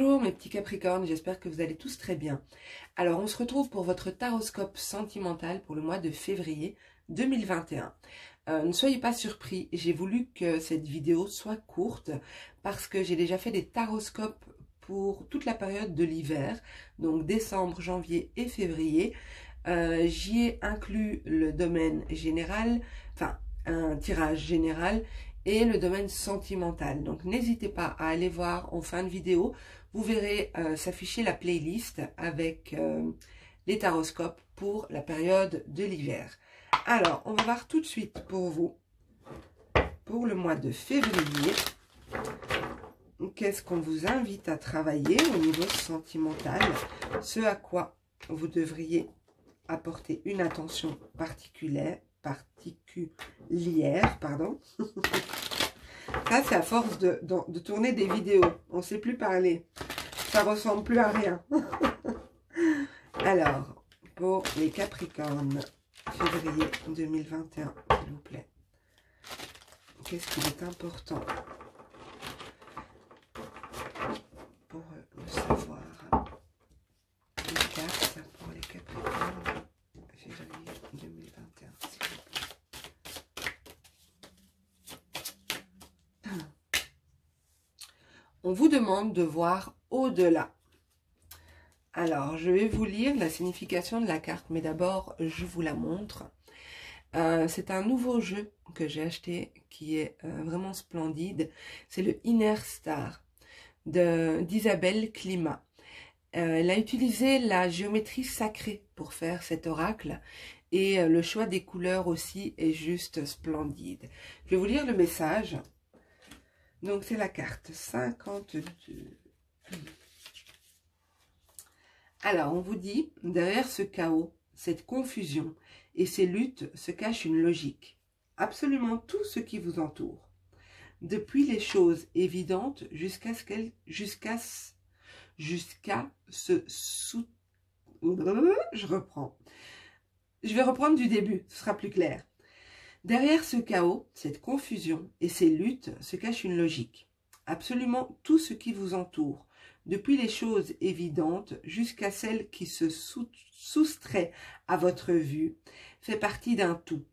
Bonjour mes petits Capricornes, j'espère que vous allez tous très bien. Alors on se retrouve pour votre taroscope sentimental pour le mois de février 2021. Ne soyez pas surpris, j'ai voulu que cette vidéo soit courte parce que j'ai déjà fait des taroscopes pour toute la période de l'hiver, donc décembre, janvier et février. J'y ai inclus le domaine général, enfin un tirage général et le domaine sentimental. Donc n'hésitez pas à aller voir en fin de vidéo, vous verrez s'afficher la playlist avec les taroscopes pour la période de l'hiver. Alors on va voir tout de suite pour vous, pour le mois de février, qu'est-ce qu'on vous invite à travailler au niveau sentimental, ce à quoi vous devriez apporter une attention particulière, pardon. Ça, c'est à force de tourner des vidéos. On ne sait plus parler. Ça ressemble plus à rien. Alors, pour les Capricornes, février 2021, s'il vous plaît. Qu'est-ce qu'il est important pour le savoir? Les cartes pour les Capricornes, février 2021, s'il vous plaît. On vous demande de voir au-delà. Alors, je vais vous lire la signification de la carte, mais d'abord, je vous la montre. C'est un nouveau jeu que j'ai acheté qui est vraiment splendide. C'est le Inner Star d'Isabelle Klima. Elle a utilisé la géométrie sacrée pour faire cet oracle et le choix des couleurs aussi est juste splendide. Je vais vous lire le message. Donc, c'est la carte 52. Alors, on vous dit, derrière ce chaos, cette confusion et ces luttes se cache une logique. Absolument tout ce qui vous entoure. Depuis les choses évidentes jusqu'à ce qu'elles... Je reprends. Je vais reprendre du début, ce sera plus clair. Derrière ce chaos, cette confusion et ces luttes se cache une logique. Absolument tout ce qui vous entoure, depuis les choses évidentes jusqu'à celles qui se soustraient à votre vue, fait partie d'un tout.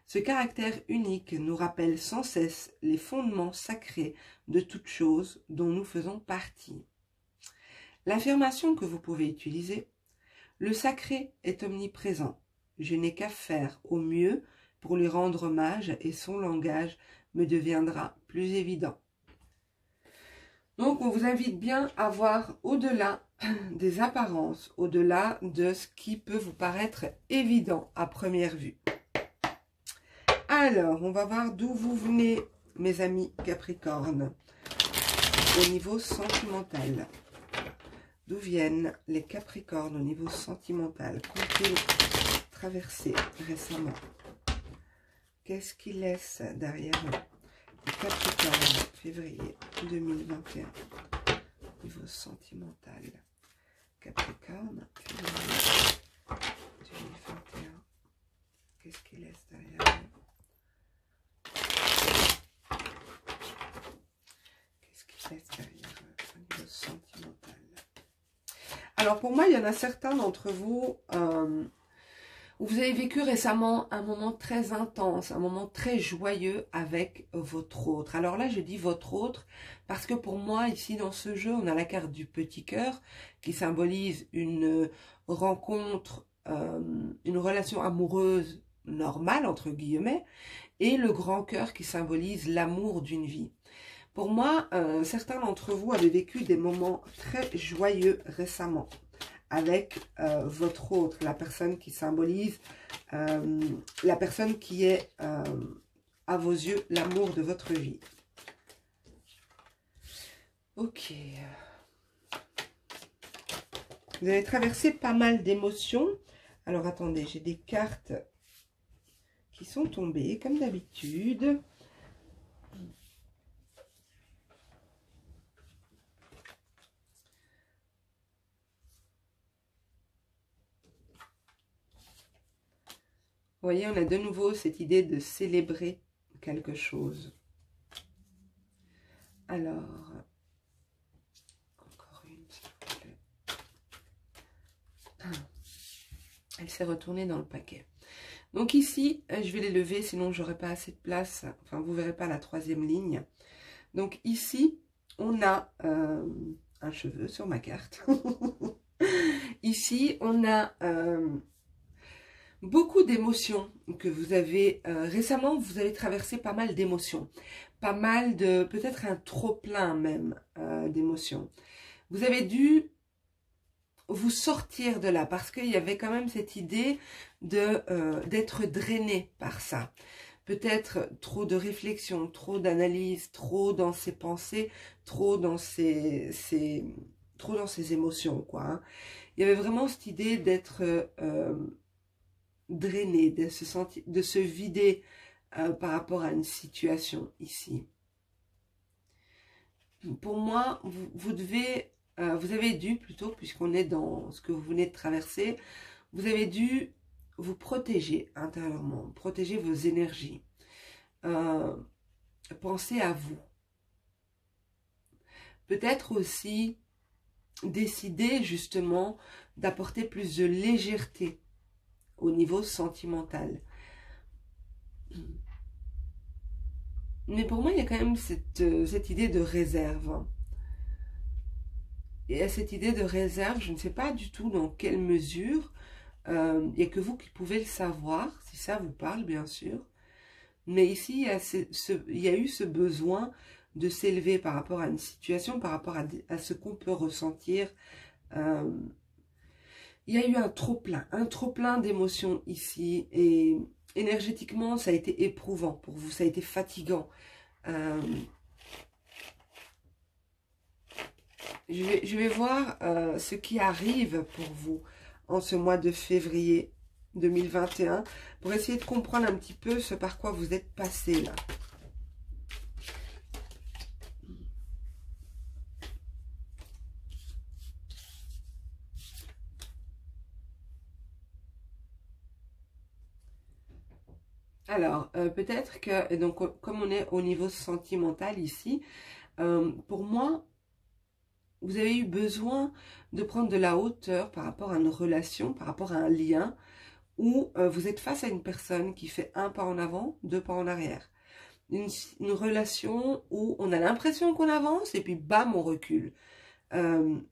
Ce caractère unique nous rappelle sans cesse les fondements sacrés de toute chose dont nous faisons partie. L'affirmation que vous pouvez utiliser, le sacré est omniprésent. Je n'ai qu'à faire au mieux pour lui rendre hommage et son langage me deviendra plus évident. Donc, on vous invite bien à voir au-delà des apparences, au-delà de ce qui peut vous paraître évident à première vue. Alors, on va voir d'où vous venez, mes amis Capricorne, au niveau sentimental. D'où viennent les Capricornes au niveau sentimental? Qu'ont-ils traversé récemment? Qu'est-ce qu'ils laissent derrière eux? Les Capricornes, février 2021, niveau sentimental. Capricorne, février 2021. Qu'est-ce qu'ils laissent derrière eux? Qu'est-ce qu'ils laissent derrière eux au niveau sentimental? Alors pour moi, il y en a certains d'entre vous où vous avez vécu récemment un moment très intense, un moment très joyeux avec votre autre. Alors là, je dis votre autre parce que pour moi, ici dans ce jeu, on a la carte du petit cœur qui symbolise une rencontre, une relation amoureuse normale, entre guillemets, et le grand cœur qui symbolise l'amour d'une vie. Pour moi, certains d'entre vous avaient vécu des moments très joyeux récemment avec votre autre, la personne qui symbolise, la personne qui est, à vos yeux, l'amour de votre vie. Ok. Vous avez traversé pas mal d'émotions. Alors, attendez, j'ai des cartes qui sont tombées, comme d'habitude. Vous voyez, on a de nouveau cette idée de célébrer quelque chose. Alors, encore une. Elle s'est retournée dans le paquet. Donc ici, je vais les lever, sinon j'aurai pas assez de place. Enfin, vous verrez pas la troisième ligne. Donc ici, on a un cheveu sur ma carte. Ici, on a beaucoup d'émotions que vous avez... récemment, vous avez traversé pas mal d'émotions. Pas mal de... peut-être un trop-plein même d'émotions. Vous avez dû vous sortir de là parce qu'il y avait quand même cette idée d'être drainé par ça. Peut-être trop de réflexion, trop d'analyse, trop dans ses pensées, trop dans ses émotions, quoi. Hein. Il y avait vraiment cette idée d'être drainé, de se vider par rapport à une situation ici. Pour moi, vous avez dû plutôt, puisqu'on est dans ce que vous venez de traverser, vous avez dû vous protéger intérieurement, protéger vos énergies. Pensez à vous. Peut-être aussi décider justement d'apporter plus de légèreté au niveau sentimental. Mais pour moi, il y a quand même cette idée de réserve. Et à cette idée de réserve, je ne sais pas du tout dans quelle mesure. Il n'y a que vous qui pouvez le savoir, si ça vous parle, bien sûr. Mais ici, il y a eu ce besoin de s'élever par rapport à une situation, par rapport à ce qu'on peut ressentir. Il y a eu un trop-plein d'émotions ici. Et énergétiquement, ça a été éprouvant pour vous, ça a été fatigant. Je vais voir ce qui arrive pour vous en ce mois de février 2021 pour essayer de comprendre un petit peu ce par quoi vous êtes passé là. Alors, peut-être que, donc comme on est au niveau sentimental ici, pour moi, vous avez eu besoin de prendre de la hauteur par rapport à une relation, par rapport à un lien, où vous êtes face à une personne qui fait un pas en avant, deux pas en arrière. Une relation où on a l'impression qu'on avance et puis bam, on recule.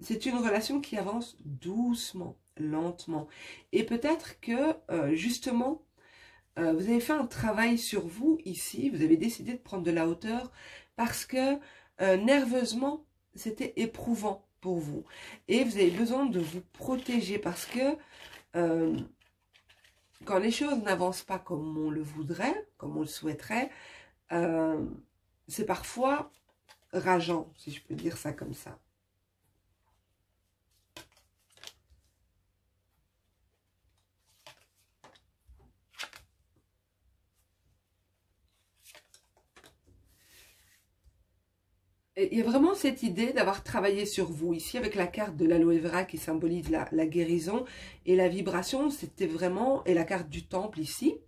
C'est une relation qui avance doucement, lentement. Et peut-être que justement, vous avez fait un travail sur vous ici, vous avez décidé de prendre de la hauteur parce que nerveusement, c'était éprouvant pour vous. Et vous avez besoin de vous protéger parce que quand les choses n'avancent pas comme on le voudrait, comme on le souhaiterait, c'est parfois rageant, si je peux dire ça comme ça. Et il y a vraiment cette idée d'avoir travaillé sur vous. Ici, avec la carte de l'aloe vera qui symbolise la guérison et la vibration, c'était vraiment, et la carte du temple ici,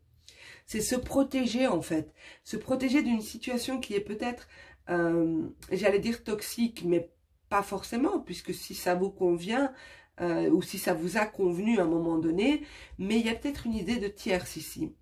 c'est se protéger en fait. Se protéger d'une situation qui est peut-être, j'allais dire toxique, mais pas forcément, puisque si ça vous convient, ou si ça vous a convenu à un moment donné, mais il y a peut-être une idée de tierce ici.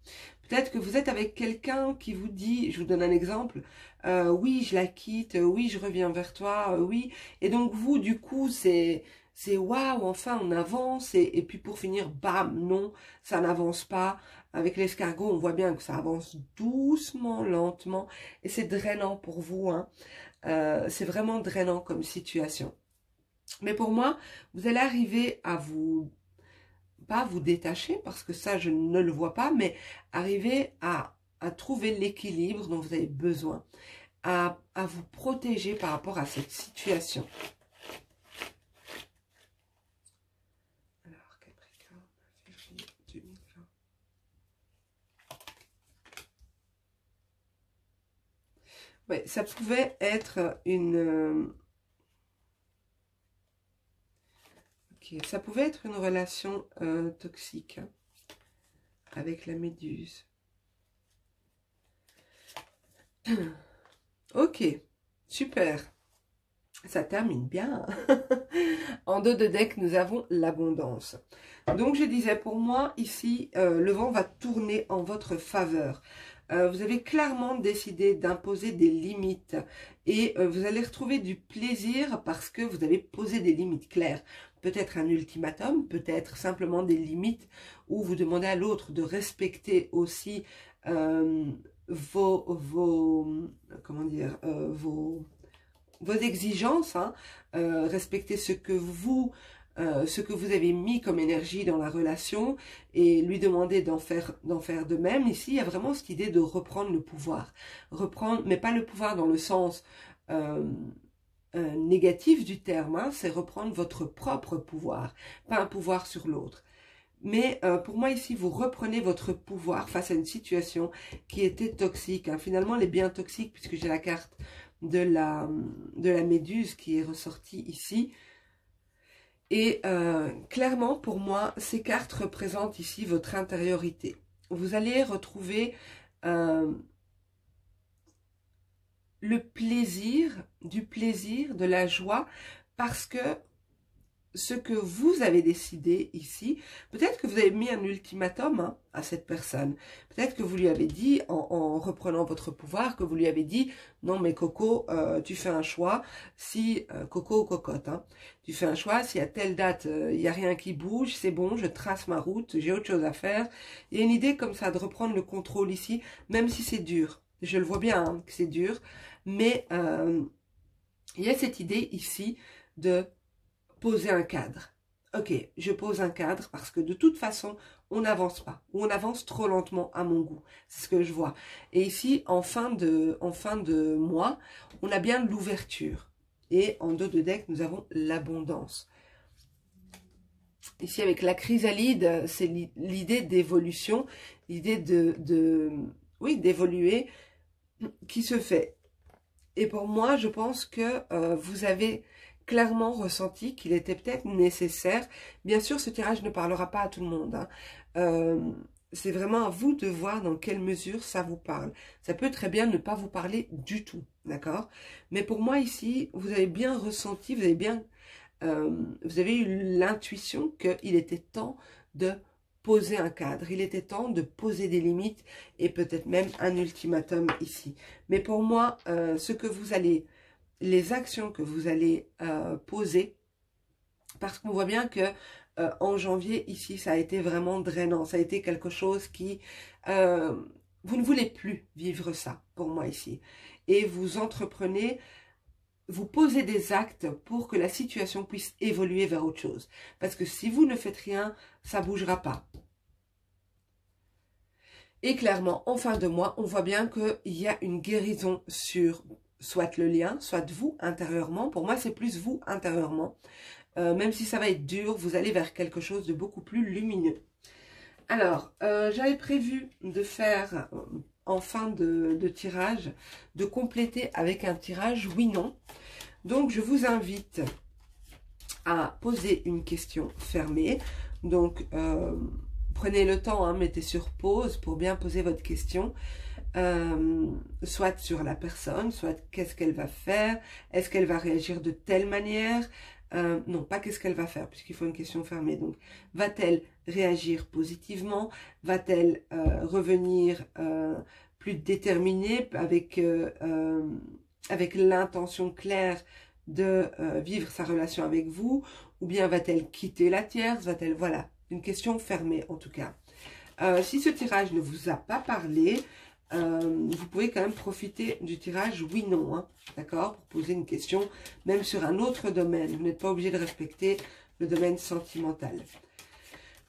Peut-être que vous êtes avec quelqu'un qui vous dit, je vous donne un exemple, oui, je la quitte, oui, je reviens vers toi, oui. Et donc vous, du coup, c'est waouh, enfin on avance. Et puis pour finir, bam, non, ça n'avance pas. Avec l'escargot, on voit bien que ça avance doucement, lentement. Et c'est drainant pour vous. Hein. C'est vraiment drainant comme situation. Mais pour moi, vous allez arriver à vous... pas vous détacher, parce que ça, je ne le vois pas, mais arriver à trouver l'équilibre dont vous avez besoin, à vous protéger par rapport à cette situation. Alors, Capricorne, février 2020. Ouais, ça pouvait être une... ça pouvait être une relation toxique hein, avec la méduse. Ok, super. Ça termine bien. En dos de deck, nous avons l'abondance. Donc, je disais, pour moi, ici, le vent va tourner en votre faveur. Vous avez clairement décidé d'imposer des limites et vous allez retrouver du plaisir parce que vous avez posé des limites claires. Peut-être un ultimatum, peut-être simplement des limites où vous demandez à l'autre de respecter aussi vos exigences, hein, respecter ce que vous avez mis comme énergie dans la relation et lui demander d'en faire de même. Ici, il y a vraiment cette idée de reprendre le pouvoir. Reprendre, mais pas le pouvoir dans le sens négatif du terme, hein, c'est reprendre votre propre pouvoir, pas un pouvoir sur l'autre. Mais pour moi ici, vous reprenez votre pouvoir face à une situation qui était toxique. Hein. Finalement, elle est bien toxique puisque j'ai la carte de la méduse qui est ressortie ici. Et clairement, pour moi, ces cartes représentent ici votre intériorité. Vous allez retrouver le plaisir, de la joie, parce que ce que vous avez décidé ici, peut-être que vous avez mis un ultimatum hein, à cette personne. Peut-être que vous lui avez dit, en reprenant votre pouvoir, que vous lui avez dit, non mais Coco, tu fais un choix, si, Coco ou Cocotte, hein, tu fais un choix, si à telle date, il n'y a rien qui bouge, c'est bon, je trace ma route, j'ai autre chose à faire. Il y a une idée comme ça de reprendre le contrôle ici, même si c'est dur. Je le vois bien hein, que c'est dur, mais il y a cette idée ici de poser un cadre. Ok, je pose un cadre parce que de toute façon, on n'avance pas. Ou on avance trop lentement à mon goût. C'est ce que je vois. Et ici, en fin de mois, on a bien l'ouverture. Et en dos de deck, nous avons l'abondance. Ici, avec la chrysalide, c'est l'idée d'évolution, l'idée d'évoluer qui se fait. Et pour moi, je pense que vous avez clairement ressenti qu'il était peut-être nécessaire. Bien sûr, ce tirage ne parlera pas à tout le monde. Hein. C'est vraiment à vous de voir dans quelle mesure ça vous parle. Ça peut très bien ne pas vous parler du tout, d'accord? Mais pour moi ici, vous avez bien ressenti, vous avez eu l'intuition qu'il était temps de poser un cadre. Il était temps de poser des limites et peut-être même un ultimatum ici. Mais pour moi, les actions que vous allez poser, parce qu'on voit bien que en janvier, ici, ça a été vraiment drainant. Ça a été quelque chose qui... vous ne voulez plus vivre ça, pour moi, ici. Et vous entreprenez... Vous posez des actes pour que la situation puisse évoluer vers autre chose. Parce que si vous ne faites rien, ça ne bougera pas. Et clairement, en fin de mois, on voit bien qu'il y a une guérison sur soit le lien, soit vous intérieurement. Pour moi, c'est plus vous intérieurement. Même si ça va être dur, vous allez vers quelque chose de beaucoup plus lumineux. Alors, j'avais prévu de faire... en fin de tirage, de compléter avec un tirage oui-non. Donc, je vous invite à poser une question fermée. Donc, prenez le temps, hein, mettez sur pause pour bien poser votre question. Soit sur la personne, soit qu'est-ce qu'elle va faire, est-ce qu'elle va réagir de telle manière, non, pas qu'est-ce qu'elle va faire, puisqu'il faut une question fermée. Donc, va-t-elle réagir positivement? Va-t-elle revenir plus déterminée avec l'intention claire de vivre sa relation avec vous? Ou bien va-t-elle quitter la tierce? Va-t-elle... Voilà, une question fermée en tout cas. Si ce tirage ne vous a pas parlé, vous pouvez quand même profiter du tirage oui-non, hein, d'accord, pour poser une question, même sur un autre domaine. Vous n'êtes pas obligé de respecter le domaine sentimental.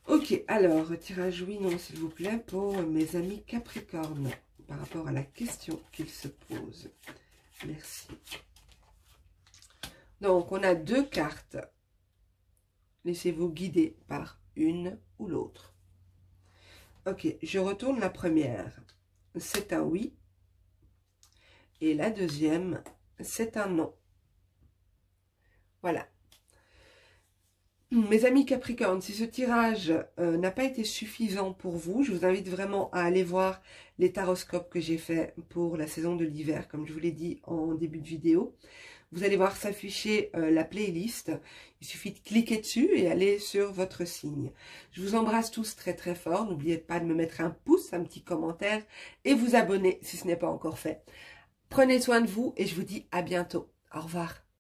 Ok, alors, tirage oui-non, s'il vous plaît, pour mes amis Capricorne, par rapport à la question qu'ils se posent. Merci. Donc, on a deux cartes. Laissez-vous guider par une ou l'autre. Ok, je retourne la première. C'est un oui. Et la deuxième, c'est un non. Voilà. Mes amis Capricorne, si ce tirage n'a pas été suffisant pour vous, je vous invite vraiment à aller voir les taroscopes que j'ai fait pour la saison de l'hiver, comme je vous l'ai dit en début de vidéo. vous allez voir s'afficher la playlist. Il suffit de cliquer dessus et aller sur votre signe. Je vous embrasse tous très très fort. N'oubliez pas de me mettre un pouce, un petit commentaire et vous abonner si ce n'est pas encore fait. Prenez soin de vous et je vous dis à bientôt. Au revoir.